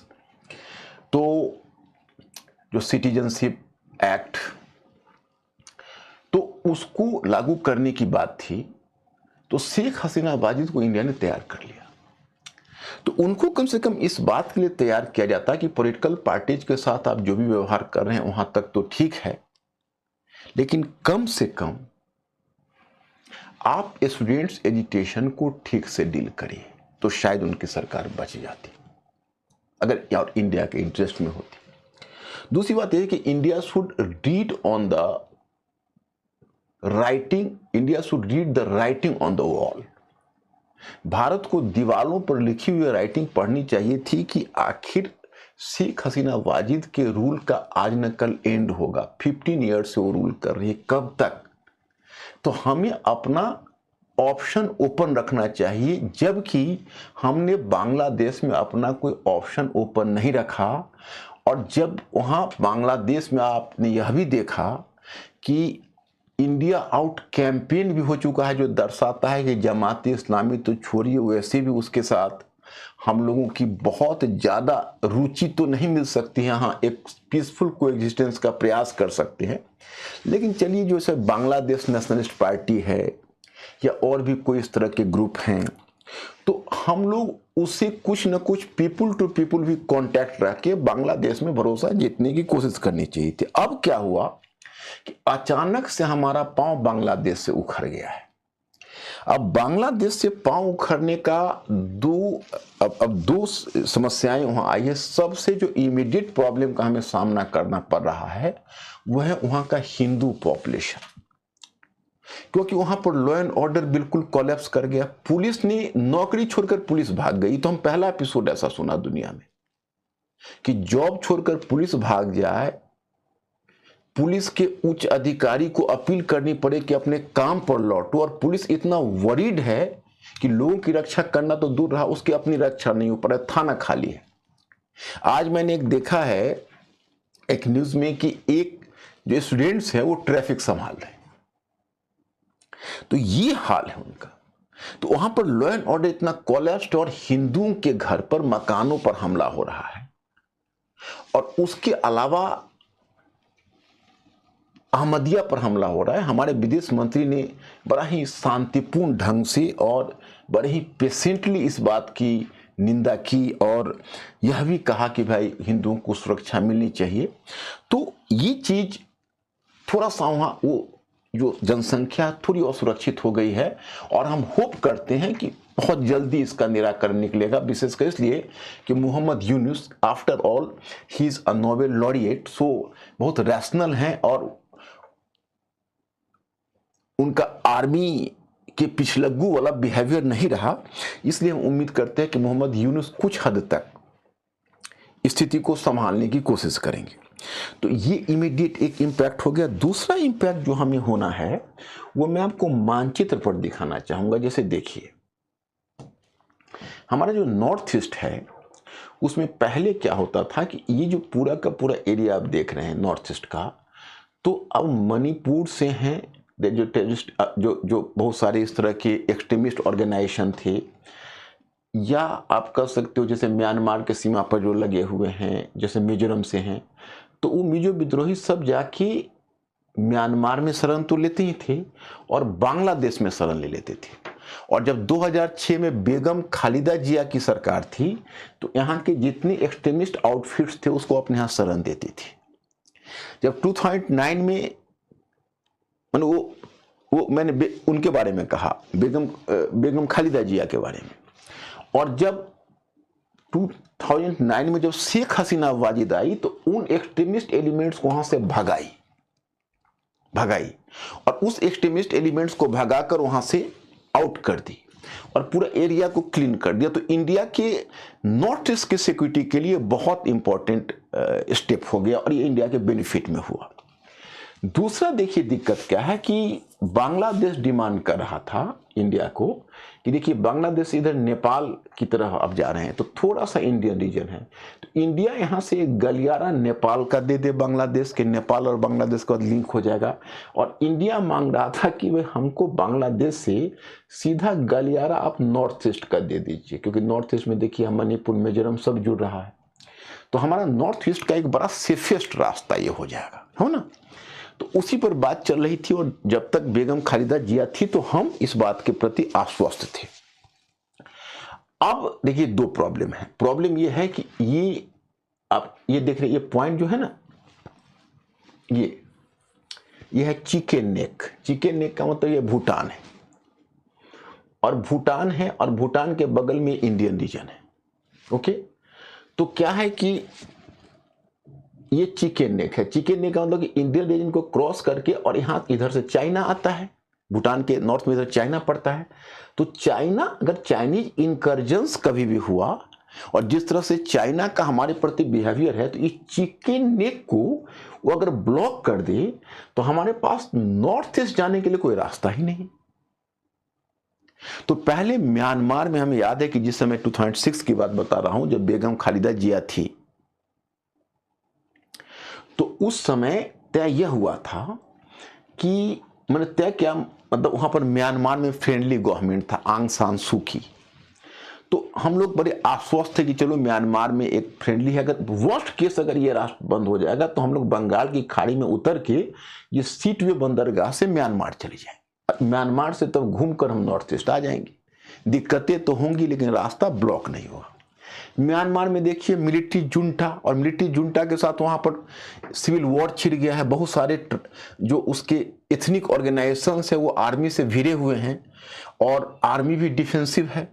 A: तो जो सिटीजनशिप एक्ट, तो उसको लागू करने की बात थी, तो शेख हसीना वाजिद को इंडिया ने तैयार कर लिया। तो उनको कम से कम इस बात के लिए तैयार किया जाता कि पॉलिटिकल पार्टीज के साथ आप जो भी व्यवहार कर रहे हैं वहां तक तो ठीक है, लेकिन कम से कम आप स्टूडेंट्स एजुटेशन को ठीक से डील करिए तो शायद उनकी सरकार बच जाती, अगर और इंडिया के इंटरेस्ट में होती। दूसरी बात यह है कि India should read the writing on the wall. Bharat को दीवारों पर लिखी हुई राइटिंग पढ़नी चाहिए थी कि आखिर शेख हसीना वाजिद के रूल का आज न कल एंड होगा। 15 ईयर्स से वो रूल कर रही है, कब तक? तो हमें अपना ऑप्शन ओपन रखना चाहिए, जबकि हमने बांग्लादेश में अपना कोई ऑप्शन ओपन नहीं रखा। और जब वहाँ बांग्लादेश में आपने यह भी देखा कि इंडिया आउट कैंपेन भी हो चुका है, जो दर्शाता है कि जमात इस्लामी तो छोड़िए, वैसे भी उसके साथ हम लोगों की बहुत ज़्यादा रुचि तो नहीं मिल सकती है। हाँ, एक पीसफुल कोएग्जिस्टेंस का प्रयास कर सकते हैं, लेकिन चलिए जो सब बांग्लादेश नेशनलिस्ट पार्टी है या और भी कोई इस तरह के ग्रुप हैं, तो हम लोग उससे कुछ न कुछ पीपुल टू पीपुल भी कांटेक्ट रख के बांग्लादेश में भरोसा जीतने की कोशिश करनी चाहिए थी। अब क्या हुआ कि अचानक से हमारा पांव बांग्लादेश से उखड़ गया है। अब बांग्लादेश से पांव उखड़ने का दो समस्याएं वहां आई है। सबसे जो इमीडिएट प्रॉब्लम का हमें सामना करना पड़ रहा है वह है वहां का हिंदू पॉपुलेशन, क्योंकि वहां पर लॉ एंड ऑर्डर बिल्कुल कोलैप्स कर गया। पुलिस ने नौकरी छोड़कर पुलिस भाग गई। तो हम पहला एपिसोड ऐसा सुना दुनिया में कि जॉब छोड़कर पुलिस भाग जाए, पुलिस के उच्च अधिकारी को अपील करनी पड़े कि अपने काम पर लौटो, और पुलिस इतना वरीड है कि लोगों की रक्षा करना तो दूर रहा, उसकी अपनी रक्षा नहीं हो पा रहा, थाना खाली है। आज मैंने एक देखा है एक न्यूज में कि एक जो स्टूडेंट्स है वो ट्रैफिक संभाल रहे हैं, तो ये हाल है उनका। तो वहां पर लॉ एंड ऑर्डर इतना कोलैप्स्ड, और हिंदुओं के घर पर, मकानों पर हमला हो रहा है। और उसके अलावा अहमदिया पर हमला हो रहा है। हमारे विदेश मंत्री ने बड़ा ही शांतिपूर्ण ढंग से और बड़े ही पेशेंटली इस बात की निंदा की, और यह भी कहा कि भाई हिंदुओं को सुरक्षा मिलनी चाहिए। तो ये चीज थोड़ा सा वहाँ वो जो जनसंख्या थोड़ी असुरक्षित हो गई है, और हम होप करते हैं कि बहुत जल्दी इसका निराकरण निकलेगा, विशेषकर इसलिए कि Mohammad Yunus after all he is a Nobel laureate, so बहुत रैशनल हैं और उनका आर्मी के पिछलग्गू वाला बिहेवियर नहीं रहा। इसलिए हम उम्मीद करते हैं कि मोहम्मद यूनुस कुछ हद तक स्थिति को संभालने की कोशिश करेंगे। तो ये इमीडिएट एक इम्पैक्ट हो गया। दूसरा इम्पैक्ट जो हमें होना है वो मैं आपको मानचित्र पर दिखाना चाहूंगा। जैसे देखिए, हमारा जो नॉर्थ ईस्ट है उसमें पहले क्या होता था कि ये जो पूरा का पूरा एरिया आप देख रहे हैं नॉर्थ ईस्ट का, तो अब मणिपुर से हैं जो टेररिस्ट जो बहुत सारे इस तरह के एक्सट्रीमिस्ट ऑर्गेनाइजेशन थे, या आप कह सकते हो जैसे म्यांमार के सीमा पर जो लगे हुए हैं, जैसे मिजोरम से हैं, तो वो मिजो विद्रोही सब जाके म्यांमार में शरण तो लेते ही थे और बांग्लादेश में शरण ले लेते थे। और जब 2006 में बेगम खालिदा जिया की सरकार थी, तो यहाँ के जितने एक्सट्रीमिस्ट आउटफिट्स थे उसको अपने यहाँ शरण देती थी। जब 2009 में मैंने उनके बारे में कहा, बेगम खालिदा जिया के बारे में, और जब 2009 में जब शेख हसीना वाजिद आई तो उन एक्सट्रीमिस्ट एलिमेंट्स को वहां से भगाई, और उस एक्सट्रीमिस्ट एलिमेंट्स को भगाकर वहां से आउट कर दी और पूरा एरिया को क्लीन कर दिया। तो इंडिया के नॉर्थ ईस्ट की सिक्योरिटी के लिए बहुत इंपॉर्टेंट स्टेप हो गया, और ये इंडिया के बेनिफिट में हुआ। दूसरा देखिए दिक्कत क्या है कि बांग्लादेश डिमांड कर रहा था इंडिया को कि देखिए बांग्लादेश इधर नेपाल की तरफ अब जा रहे हैं, तो थोड़ा सा इंडियन रीजन है, तो इंडिया यहाँ से एक गलियारा नेपाल का दे दे बांग्लादेश के, नेपाल और बांग्लादेश का लिंक हो जाएगा। और इंडिया मांग रहा था कि भाई हमको बांग्लादेश से सीधा गलियारा आप नॉर्थ ईस्ट का दे दीजिए, क्योंकि नॉर्थ ईस्ट में देखिए मणिपुर मिजोरम सब जुड़ रहा है, तो हमारा नॉर्थ ईस्ट का एक बड़ा सेफेस्ट रास्ता ये हो जाएगा, है ना। तो उसी पर बात चल रही थी, और जब तक बेगम खालिदा जिया थी तो हम इस बात के प्रति आश्वस्त थे। अब देखिए दो प्रॉब्लम है। प्रॉब्लम ये है कि ये आप ये देख रहे, ये पॉइंट जो है ना, ये है चिकेन नेक। चिकेन नेक का मतलब ये भूटान है, और भूटान है, और भूटान के बगल में इंडियन रीजन है। ओके, तो क्या है कि ये चिकन नेक है। चिकन नेक का मतलब कि इंडियन रीजन को क्रॉस करके और यहाँ इधर से चाइना आता है, भूटान के नॉर्थ में इधर चाइना पड़ता है। तो चाइना, अगर चाइनीज इनकर्जन्स कभी भी हुआ और जिस तरह से चाइना का हमारे प्रति बिहेवियर है, तो इस चिकन नेक को वो अगर ब्लॉक कर दे तो हमारे पास नॉर्थ ईस्ट जाने के लिए कोई रास्ता ही नहीं। तो पहले म्यांमार में हमें याद है कि जिस समय 2006 की बात बता रहा हूं, जब बेगम खालिदा जिया थी, तो उस समय तय यह हुआ था कि मैंने तय क्या, मतलब वहां पर म्यांमार में फ्रेंडली गवर्नमेंट था, आंग सान सू की। तो हम लोग बड़े आश्वस्त थे कि चलो म्यांमार में एक फ्रेंडली है, अगर वर्स्ट केस अगर ये राष्ट्र बंद हो जाएगा तो हम लोग बंगाल की खाड़ी में उतर के ये सीटवे बंदरगाह से म्यांमार चले जाएंगे, म्यांमार से तब घूमकर हम नॉर्थ ईस्ट आ जाएंगे। दिक्कतें तो होंगी लेकिन रास्ता ब्लॉक नहीं होगा। म्यांमार में देखिए मिलिट्री जुंटा, और मिलिट्री जुंटा के साथ वहां पर सिविल वॉर छिड़ गया है। बहुत सारे जो उसके एथनिक ऑर्गेनाइजेशंस है वो आर्मी से भिड़े हुए हैं, और आर्मी भी डिफेंसिव है,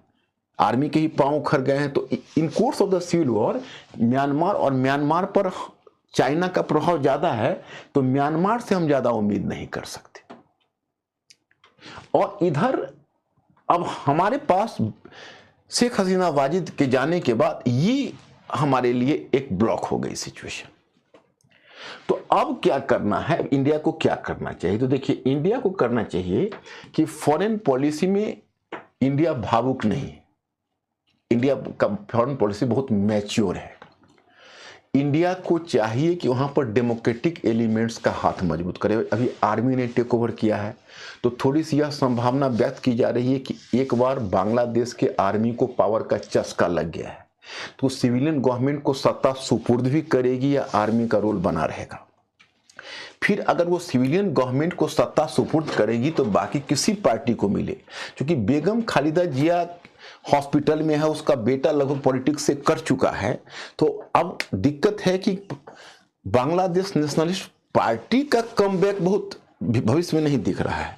A: आर्मी के ही पांव उखड़ गए हैं। तो in course of the civil war Myanmar, और म्यांमार पर चाइना का प्रभाव ज्यादा है, तो म्यांमार से हम ज्यादा उम्मीद नहीं कर सकते। और इधर अब हमारे पास शेख हसीना वाजिद के जाने के बाद ये हमारे लिए एक ब्लॉक हो गई सिचुएशन। तो अब क्या करना है, इंडिया को क्या करना चाहिए? तो देखिए, इंडिया को करना चाहिए कि फॉरेन पॉलिसी में इंडिया भावुक नहीं है। इंडिया का फॉरेन पॉलिसी बहुत मैच्योर है। इंडिया को चाहिए कि वहां पर डेमोक्रेटिक एलिमेंट्स का हाथ मजबूत करे। अभी आर्मी ने टेक ओवर किया है, तो थोड़ी सी यह संभावना व्यक्त की जा रही है कि एक बार बांग्लादेश के आर्मी को पावर का चस्का लग गया है, तो सिविलियन गवर्नमेंट को सत्ता सुपुर्द भी करेगी या आर्मी का रोल बना रहेगा। फिर अगर वो सिविलियन गवर्नमेंट को सत्ता सुपुर्द करेगी तो बाकी किसी पार्टी को मिले, क्योंकि बेगम खालिदा जिया हॉस्पिटल में है, उसका बेटा लगभग पॉलिटिक्स से कर चुका है। तो अब दिक्कत है कि बांग्लादेश नेशनलिस्ट पार्टी का कमबैक बहुत भविष्य में नहीं दिख रहा है।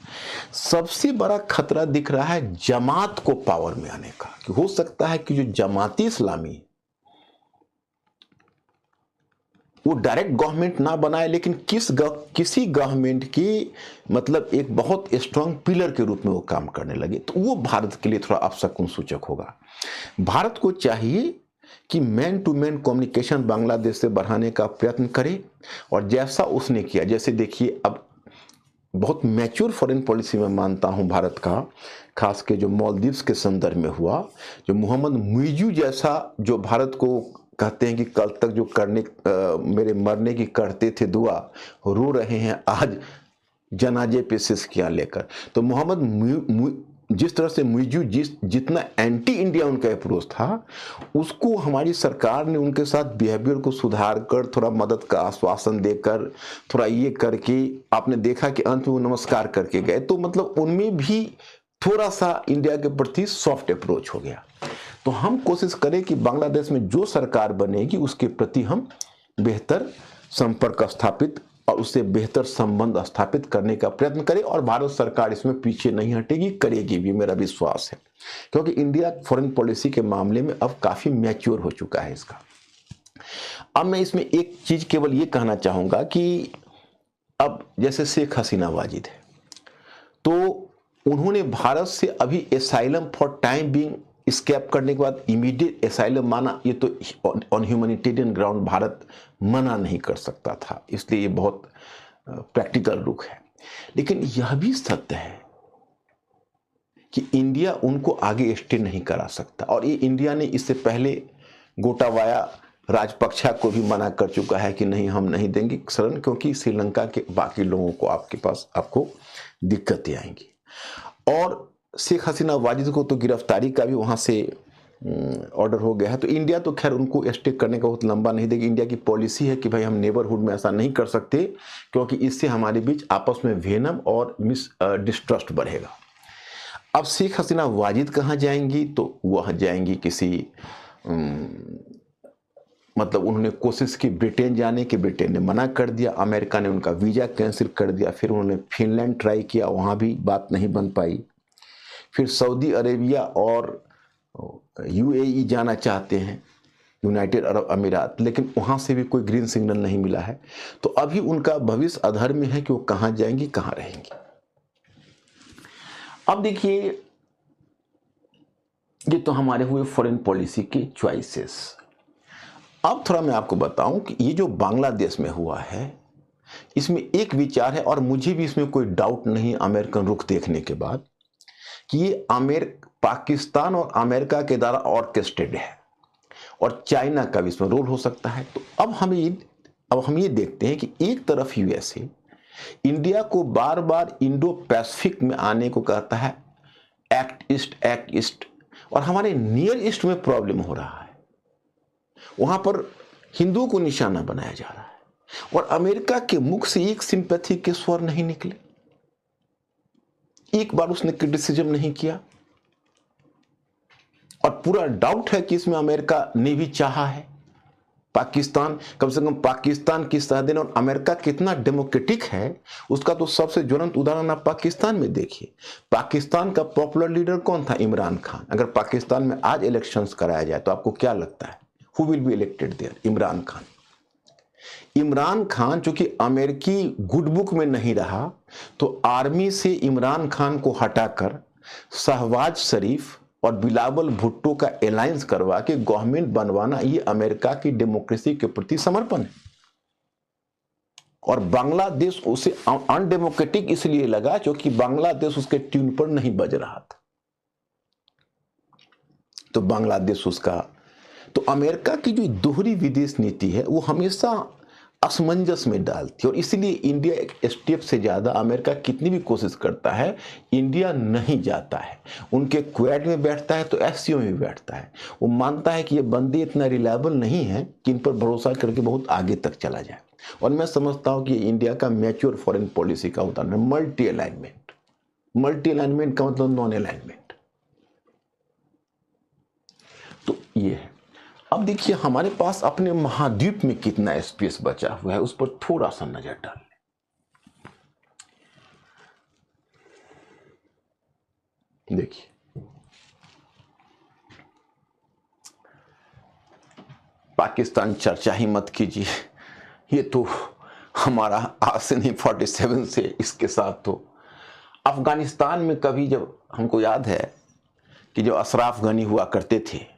A: सबसे बड़ा खतरा दिख रहा है जमात को पावर में आने का, कि हो सकता है कि जो जमाती इस्लामी वो डायरेक्ट गवर्नमेंट ना बनाए, लेकिन किसी गवर्नमेंट की मतलब एक बहुत स्ट्रांग पिलर के रूप में वो काम करने लगे, तो वो भारत के लिए थोड़ा अपशकुन सूचक होगा। भारत को चाहिए कि man to man communication Bangladesh से बढ़ाने का प्रयत्न करे, और जैसा उसने किया, जैसे देखिए अब बहुत मैच्योर फॉरेन पॉलिसी में मानता हूं भारत का, खास के जो मालदीव्स के संदर्भ में हुआ, जो मोहम्मद मुइजू जैसा, जो भारत को कहते हैं कि कल तक जो मेरे मरने की करते थे दुआ, रो रहे हैं आज जनाजे पे सिसकियां लेकर। तो मोहम्मद जिस तरह से मुइजू जितना एंटी इंडिया उनका अप्रोच था, उसको हमारी सरकार ने उनके साथ बिहेवियर को सुधार कर, थोड़ा मदद का आश्वासन देकर, थोड़ा ये करके आपने देखा कि अंत में वो नमस्कार करके गए। तो मतलब उनमें भी थोड़ा सा इंडिया के प्रति सॉफ्ट अप्रोच हो गया। तो हम कोशिश करें कि बांग्लादेश में जो सरकार बनेगी उसके प्रति हम बेहतर संपर्क स्थापित और उससे बेहतर संबंध स्थापित करने का प्रयत्न करें, और भारत सरकार इसमें पीछे नहीं हटेगी, करेगी भी, मेरा विश्वास है, क्योंकि इंडिया फॉरेन पॉलिसी के मामले में अब काफी मैच्योर हो चुका है इसका। अब मैं इसमें एक चीज केवल ये कहना चाहूंगा कि अब जैसे शेख हसीना वाजिद है, तो उन्होंने भारत से अभी asylum for time being escape करने के बाद इमीडिएट एसाइलम माना, ये तो ऑन ह्यूमैनिटेरियन ग्राउंड भारत मना नहीं कर सकता था, इसलिए ये बहुत प्रैक्टिकल रुख है। लेकिन यह भी सत्य है कि इंडिया उनको आगे स्टे नहीं करा सकता, और ये इंडिया ने इससे पहले गोटाबाया राजपक्षा को भी मना कर चुका है कि नहीं, हम नहीं देंगे शरण, क्योंकि श्रीलंका के बाकी लोगों को आपको दिक्कतें आएंगी। और शेख हसीना वाजिद को तो गिरफ्तारी का भी वहाँ से ऑर्डर हो गया है, तो इंडिया तो खैर उनको स्टे करने का बहुत लंबा नहीं देगी। इंडिया की पॉलिसी है कि भाई हम नेबरहुड में ऐसा नहीं कर सकते, क्योंकि इससे हमारे बीच आपस में वेनम और डिस्ट्रस्ट बढ़ेगा। अब शेख हसीना वाजिद कहाँ जाएंगी, तो वह जाएंगी किसी मतलब उन्होंने कोशिश की ब्रिटेन जाने की, ब्रिटेन ने मना कर दिया, अमेरिका ने उनका वीज़ा कैंसिल कर दिया, फिर उन्होंने फिनलैंड ट्राई किया, वहाँ भी बात नहीं बन पाई, फिर सऊदी अरेबिया और यूएई जाना चाहते हैं, यूनाइटेड अरब अमीरात, लेकिन वहाँ से भी कोई ग्रीन सिग्नल नहीं मिला है। तो अभी उनका भविष्य अधर में है कि वो कहाँ जाएंगी, कहाँ रहेंगी। अब देखिए, ये तो हमारे हुए फॉरेन पॉलिसी के चॉइसेस। अब थोड़ा मैं आपको बताऊं कि ये जो बांग्लादेश में हुआ है, इसमें एक विचार है और मुझे भी इसमें कोई डाउट नहीं अमेरिकन रुख देखने के बाद, कि ये पाकिस्तान और अमेरिका के द्वारा ऑर्केस्ट्रेटेड है और चाइना का भी इसमें रोल हो सकता है। तो अब हम ये देखते हैं कि एक तरफ यूएसए इंडिया को बार बार इंडो पैसिफिक में आने को कहता है, एक्ट ईस्ट, और हमारे नियर ईस्ट में प्रॉब्लम हो रहा है, वहां पर हिंदुओं को निशाना बनाया जा रहा है और अमेरिका के मुख से एक सिंपैथी के स्वर नहीं निकले, एक बार उसने क्रिटिसिज्म नहीं किया। और पूरा डाउट है कि इसमें अमेरिका ने भी चाहा है। पाकिस्तान, कम से कम पाकिस्तान की सरहदें और अमेरिका कितना डेमोक्रेटिक है उसका तो सबसे ज्वलंत उदाहरण आप पाकिस्तान में देखिए। पाकिस्तान का पॉपुलर लीडर कौन था? इमरान खान। अगर पाकिस्तान में आज इलेक्शंस कराया जाए तो आपको क्या लगता है, who will be elected there? Imran Khan. Imran Khan चूंकि अमेरिकी गुड बुक में नहीं रहा, तो आर्मी से इमरान खान को हटाकर शहबाज शरीफ और बिलावल भुट्टो का अलायंस करवा के गवर्नमेंट बनवाना, ये अमेरिका की डेमोक्रेसी के प्रति समर्पण है। और बांग्लादेश उसे अनडेमोक्रेटिक इसलिए लगा क्योंकि बांग्लादेश उसके ट्यून पर नहीं बज रहा था। तो बांग्लादेश उसका, तो अमेरिका की जो दोहरी विदेश नीति है वो हमेशा असमंजस में डालती है। और इसलिए इंडिया एक स्टेप से ज्यादा, अमेरिका कितनी भी कोशिश करता है, इंडिया नहीं जाता है। उनके क्वेड में बैठता है तो एससीओ में बैठता है। वो मानता है कि ये बंदे इतना रिलायबल नहीं है कि इन पर भरोसा करके बहुत आगे तक चला जाए। और मैं समझता हूं कि इंडिया का मैच्योर फॉरेन पॉलिसी का उदाहरण है मल्टी अलाइनमेंट। मल्टी अलाइनमेंट का मतलब नॉन अलाइनमेंट। तो ये है। अब देखिए हमारे पास अपने महाद्वीप में कितना स्पेस बचा हुआ है, उस पर थोड़ा सा नजर डाल लें। देखिए, पाकिस्तान चर्चा ही मत कीजिए, ये तो हमारा आज से नहीं 47 से इसके साथ। तो अफगानिस्तान में कभी, जब हमको याद है कि जो अशराफ गनी हुआ करते थे,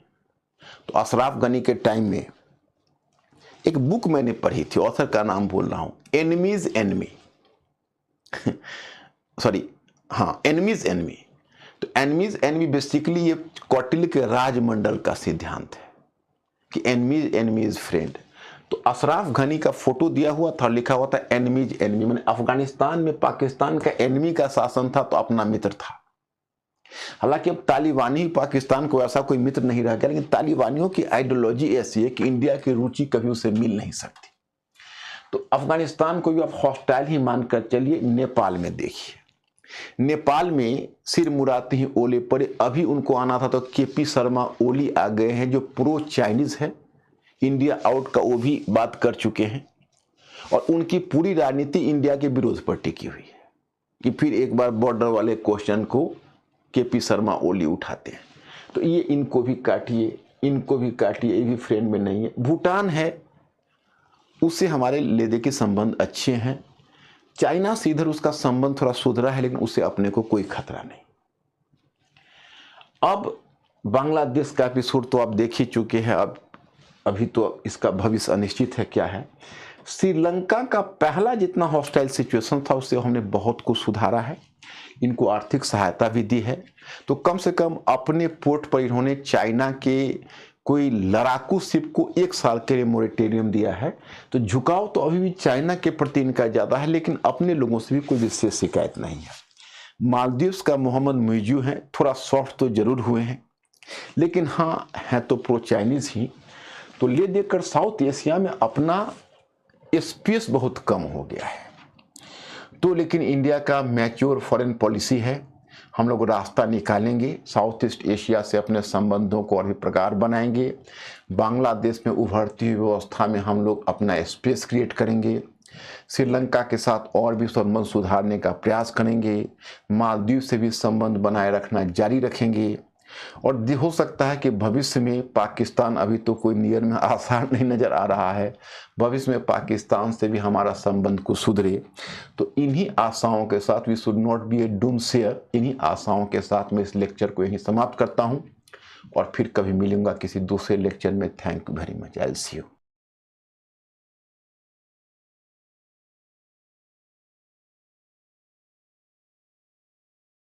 A: तो अशराफ गनी के टाइम में एक बुक मैंने पढ़ी थी, ऑथर का नाम भूल रहा हूं, एनिमीज एनमी सॉरी, हाँ, एनिमीज एनमी। तो एनिमीज एनमी बेसिकली ये कौटिल्य के राजमंडल का सिद्धांत है कि एनिमीज एनमी इज फ्रेंड। तो अशराफ गनी का फोटो दिया हुआ था, लिखा हुआ था एनिमीज एनमी, मैंने अफगानिस्तान में पाकिस्तान का एनिमी का शासन था तो अपना मित्र था। हालांकि अब तालिबानी ही पाकिस्तान को ऐसा कोई मित्र नहीं रह गया, लेकिन तालिबानियों की आइडियोलॉजी ऐसी है कि इंडिया की रुचि कभी उसे मिल नहीं सकती। तो अफगानिस्तान को भी आप हॉस्टाइल ही मानकर चलिए। नेपाल में देखिए, नेपाल में सिर मुराती ही ओले पड़े। अभी उनको आना था तो केपी शर्मा ओली आ गए हैं जो प्रो चाइनीज है, इंडिया आउट का वो भी बात कर चुके हैं। और उनकी पूरी राजनीति इंडिया के विरोध पर टिकी हुई है कि फिर एक बार बॉर्डर वाले क्वेश्चन को केपी शर्मा ओली उठाते हैं। तो ये इनको भी काटिए, इनको भी काटिए, ये भी फ्रेंड में नहीं है। भूटान है, उससे हमारे लेदे के संबंध अच्छे हैं। चाइना से इधर उसका संबंध थोड़ा सुधरा है, लेकिन उससे अपने को कोई खतरा नहीं। अब बांग्लादेश का एपिसोड तो आप देख ही चुके हैं। अब अभी तो इसका भविष्य अनिश्चित है क्या है। श्रीलंका का पहला जितना हॉस्टाइल सिचुएशन था उससे हमने बहुत कुछ सुधारा है, इनको आर्थिक सहायता भी दी है। तो कम से कम अपने पोर्ट पर इन्होंने चाइना के कोई लड़ाकू शिप को 1 साल के लिए मोरेटोरियम दिया है। तो झुकाव तो अभी भी चाइना के प्रति इनका ज्यादा है, लेकिन अपने लोगों से भी कोई विशेष शिकायत नहीं है। मालदीव्स का मोहम्मद मुइजू है, थोड़ा सॉफ्ट तो जरूर हुए हैं, लेकिन हाँ है तो प्रो चाइनीज ही। तो ले देकर साउथ एशिया में अपना स्पेस बहुत कम हो गया है। तो लेकिन इंडिया का मैच्योर फॉरेन पॉलिसी है, हम लोग रास्ता निकालेंगे, साउथ ईस्ट एशिया से अपने संबंधों को और भी प्रगाढ़ बनाएंगे। बांग्लादेश में उभरती हुई व्यवस्था में हम लोग अपना स्पेस क्रिएट करेंगे। श्रीलंका के साथ और भी संबंध सुधारने का प्रयास करेंगे। मालदीव से भी संबंध बनाए रखना जारी रखेंगे। और हो सकता है कि भविष्य में पाकिस्तान, अभी तो कोई नियर में आसार नहीं नज़र आ रहा है, भविष्य में पाकिस्तान से भी हमारा संबंध को सुधरे। तो इन्हीं आशाओं के साथ, we should not be a doomsayer, इन्हीं आशाओं के साथ मैं इस लेक्चर को यहीं समाप्त करता हूं और फिर कभी मिलूंगा किसी दूसरे लेक्चर में। Thank you very much. I will see you.